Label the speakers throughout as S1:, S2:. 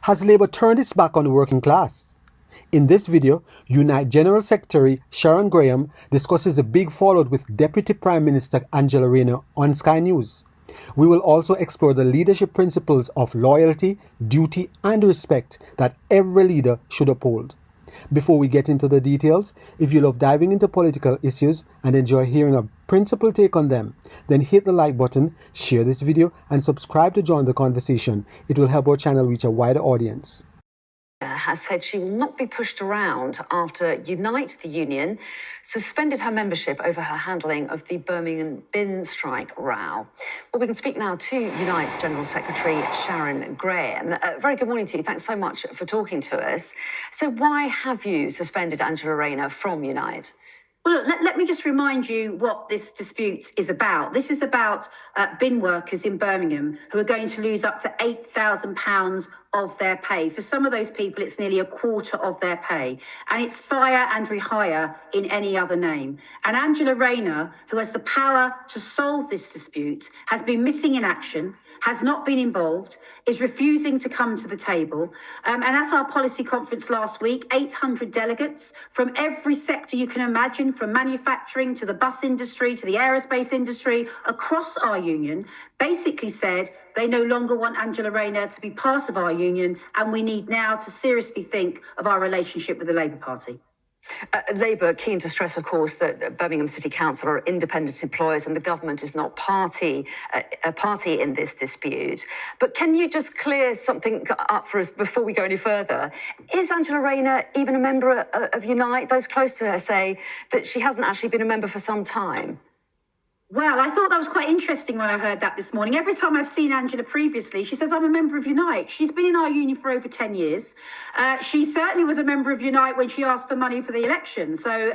S1: Has Labour turned its back on the working class? In this video, Unite General Secretary Sharon Graham discusses the big fallout with Deputy Prime Minister Angela Rayner on Sky News. We will also explore the leadership principles of loyalty, duty and respect that every leader should uphold. Before we get into the details, if you love diving into political issues and enjoy hearing a principled take on them, then hit the like button, share this video and subscribe to join the conversation. It will help our channel reach a wider audience.
S2: Has said she will not be pushed around after Unite, the union, suspended her membership over her handling of the Birmingham bin strike row. Well, we can speak now to Unite's General Secretary Sharon Graham. Very good morning to you. Thanks so much for talking to us. So why have you suspended Angela Rayner from Unite?
S3: Well, let me just remind you what this dispute is about. This is about bin workers in Birmingham who are going to lose up to £8,000 of their pay. For some of those people, it's nearly a quarter of their pay. And it's fire and rehire in any other name. And Angela Rayner, who has the power to solve this dispute, has been missing in action, has not been involved, is refusing to come to the table. And at our policy conference last week, 800 delegates from every sector you can imagine, from manufacturing to the bus industry to the aerospace industry, across our union, basically said they no longer want Angela Rayner to be part of our union, and we need now to seriously think of our relationship with the Labour Party.
S2: Labour keen to stress, of course, that Birmingham City Council are independent employers and the government is not a party in this dispute. But can you just clear something up for us before we go any further? Is Angela Rayner even a member of Unite? Those close to her say that she hasn't actually been a member for some time.
S3: Well, I thought that was quite interesting when I heard that this morning. Every time I've seen Angela previously, she says, I'm a member of Unite. She's been in our union for over 10 years. She certainly was a member of Unite when she asked for money for the election. So,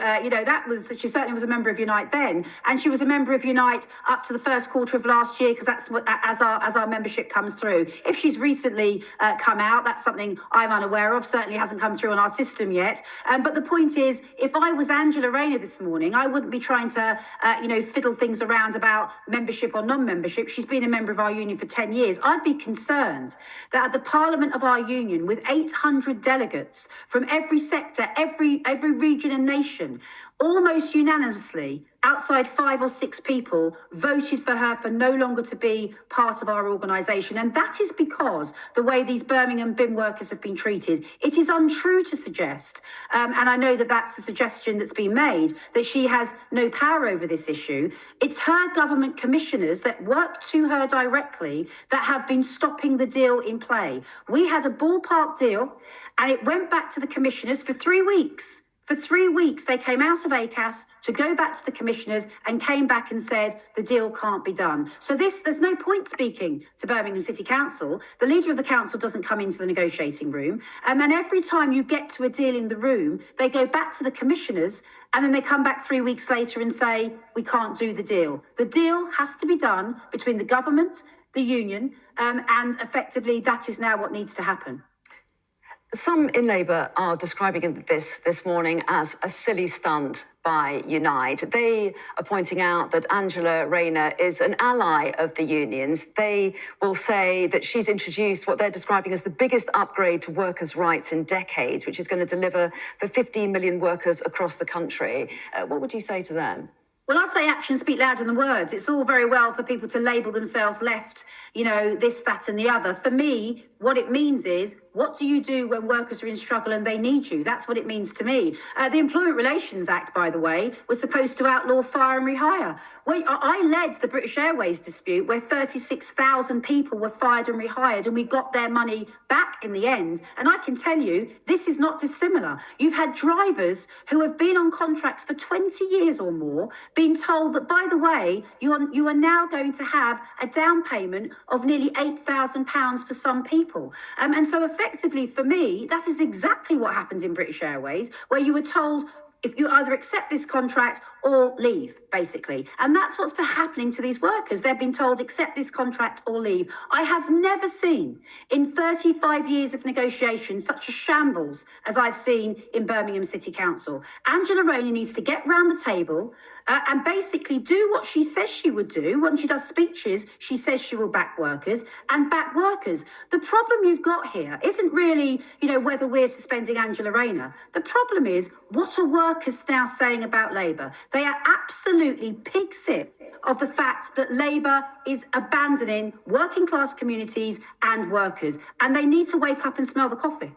S3: she certainly was a member of Unite then. And she was a member of Unite up to the first quarter of last year, because that's what, as our membership comes through. If she's recently come out, that's something I'm unaware of, certainly hasn't come through on our system yet. But the point is, if I was Angela Rayner this morning, I wouldn't be trying to, fiddle things around about membership or non-membership. She's been a member of our union for 10 years. I'd be concerned that at the parliament of our union, with 800 delegates from every sector, every region and nation, almost unanimously, outside 5 or 6 people voted for her for no longer to be part of our organisation. And that is because the way these Birmingham bin workers have been treated, it is untrue to suggest, and I know that that's the suggestion that's been made, that she has no power over this issue. It's her government commissioners that work to her directly that have been stopping the deal in play. We had a ballpark deal and it went back to the commissioners for 3 weeks. For 3 weeks, they came out of ACAS to go back to the commissioners and came back and said the deal can't be done. So there's no point speaking to Birmingham City Council. The leader of the council doesn't come into the negotiating room. And every time you get to a deal in the room, they go back to the commissioners and then they come back 3 weeks later and say, we can't do the deal. The deal has to be done between the government, the union, and effectively that is now what needs to happen.
S2: Some in Labour are describing this morning as a silly stunt by Unite. They are pointing out that Angela Rayner is an ally of the unions. They will say that she's introduced what they're describing as the biggest upgrade to workers' rights in decades, which is going to deliver for 15 million workers across the country. What would you say to them?
S3: Well, I'd say actions speak louder than words. It's all very well for people to label themselves left, this, that and the other. For me, what it means is, what do you do when workers are in struggle and they need you? That's what it means to me. The Employment Relations Act, by the way, was supposed to outlaw fire and rehire. Well, I led the British Airways dispute where 36,000 people were fired and rehired and we got their money back in the end. And I can tell you, this is not dissimilar. You've had drivers who have been on contracts for 20 years or more being told that, by the way, you are now going to have a down payment of nearly £8,000 for some people. And so effectively for me, that is exactly what happened in British Airways, where you were told, if you either accept this contract or leave, basically. And that's what's been happening to these workers. They've been told, accept this contract or leave. I have never seen in 35 years of negotiation such a shambles as I've seen in Birmingham City Council. Angela Rayner needs to get round the table and basically do what she says she would do. When she does speeches, she says she will back workers and back workers. The problem you've got here isn't really, whether we're suspending Angela Rayner. The problem is, what are workers now saying about Labour? They are absolutely pig sick of the fact that Labour is abandoning working class communities and workers, and they need to wake up and smell the coffee.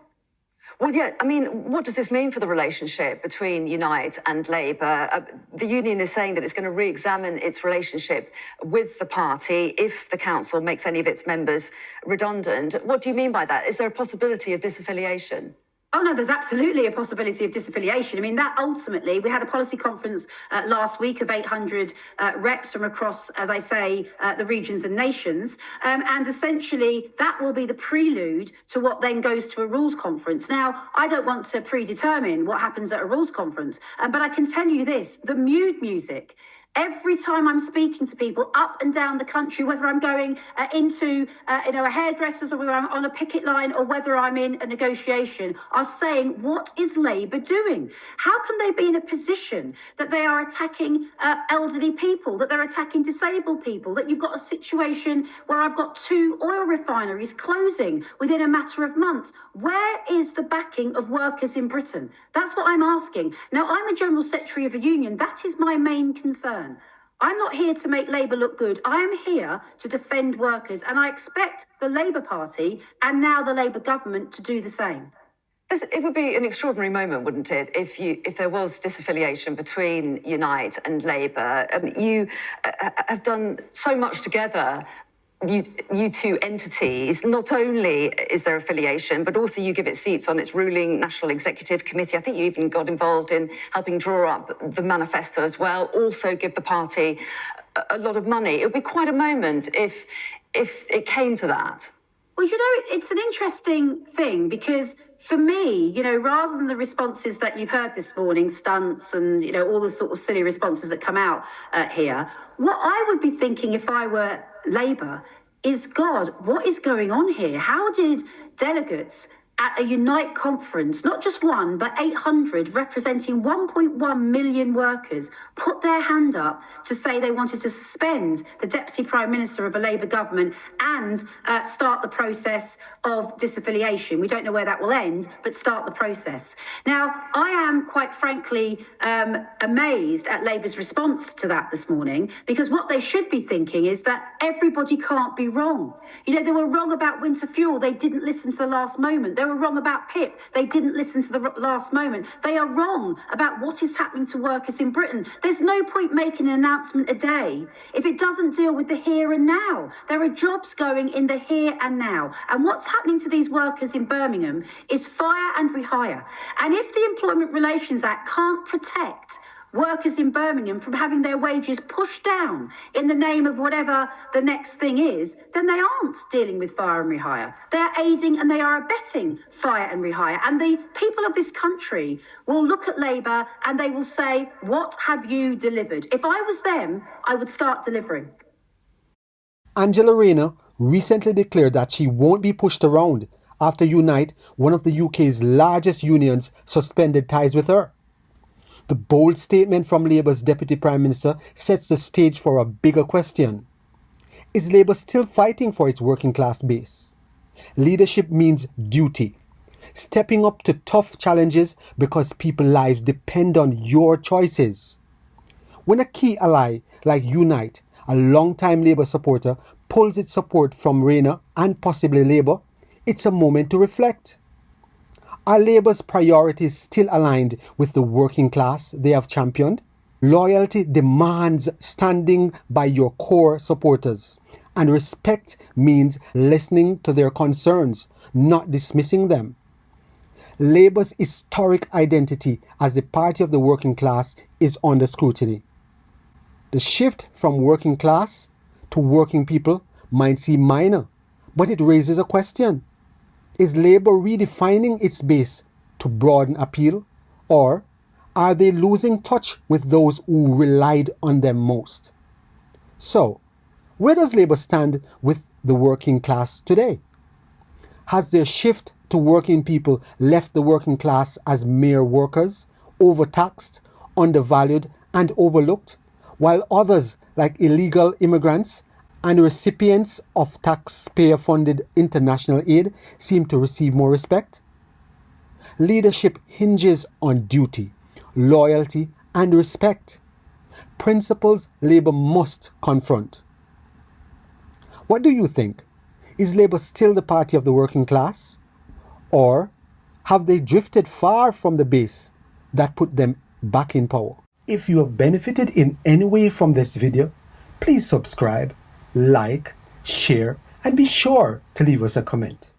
S2: Well, yeah, I mean, what does this mean for the relationship between Unite and Labour? The union is saying that it's going to re-examine its relationship with the party if the council makes any of its members redundant. What do you mean by that? Is there a possibility of disaffiliation?
S3: Oh, no, there's absolutely a possibility of disaffiliation. I mean, that ultimately, we had a policy conference last week of 800 reps from across, as I say, the regions and nations. And essentially, that will be the prelude to what then goes to a rules conference. Now, I don't want to predetermine what happens at a rules conference, but I can tell you this, the mood music. Every time I'm speaking to people up and down the country, whether I'm going into a hairdresser's or whether I'm on a picket line or whether I'm in a negotiation, are saying, what is Labour doing? How can they be in a position that they are attacking elderly people, that they're attacking disabled people, that you've got a situation where I've got 2 oil refineries closing within a matter of months? Where is the backing of workers in Britain? That's what I'm asking. Now, I'm a General Secretary of a union. That is my main concern. I'm not here to make Labour look good. I am here to defend workers, and I expect the Labour Party and now the Labour government to do the same.
S2: It would be an extraordinary moment, wouldn't it, if there was disaffiliation between Unite and Labour? You have done so much together. You two entities, not only is there affiliation, but also you give it seats on its ruling National Executive Committee. I think you even got involved in helping draw up the manifesto as well, also give the party a lot of money. It would be quite a moment if it came to that.
S3: Well, it's an interesting thing because for me, rather than the responses that you've heard this morning, stunts and, all the sort of silly responses that come out here, what I would be thinking if I were Labour is, God, what is going on here? How did delegates at a Unite conference, not just one, but 800 representing 1.1 million workers, put their hand up to say they wanted to suspend the Deputy Prime Minister of a Labour government and start the process of disaffiliation? We don't know where that will end, but start the process. Now, I am quite frankly amazed at Labour's response to that this morning, because what they should be thinking is that everybody can't be wrong. They were wrong about winter fuel. They didn't listen to the last moment. They were wrong about PIP. They didn't listen to the last moment. They are wrong about what is happening to workers in Britain. There's no point making an announcement a day if it doesn't deal with the here and now. There are jobs going in the here and now. And what's happening to these workers in Birmingham is fire and rehire. And if the Employment Relations Act can't protect workers in Birmingham from having their wages pushed down in the name of whatever the next thing is, then they aren't dealing with fire and rehire. They're aiding and they are abetting fire and rehire. And the people of this country will look at Labour and they will say, what have you delivered? If I was them, I would start delivering.
S1: Angela Rayner recently declared that she won't be pushed around after Unite, one of the UK's largest unions, suspended ties with her. The bold statement from Labour's Deputy Prime Minister sets the stage for a bigger question. Is Labour still fighting for its working class base? Leadership means duty. Stepping up to tough challenges because people's lives depend on your choices. When a key ally like Unite, a long-time Labour supporter, pulls its support from Rayner and possibly Labour, it's a moment to reflect. Are Labour's priorities still aligned with the working class they have championed? Loyalty demands standing by your core supporters, and respect means listening to their concerns, not dismissing them. Labour's historic identity as the party of the working class is under scrutiny. The shift from working class to working people might seem minor, but it raises a question. Is Labour redefining its base to broaden appeal, or Are they losing touch with those who relied on them most? So, where does Labour stand with the working class today? Has their shift to working people left the working class as mere workers, overtaxed, undervalued, and overlooked, while others, like illegal immigrants and recipients of taxpayer-funded international aid, seem to receive more respect? Leadership hinges on duty, loyalty, and respect. Principles Labour must confront. What do you think? Is Labour still the party of the working class? Or have they drifted far from the base that put them back in power? If you have benefited in any way from this video, please subscribe, like, share, and be sure to leave us a comment.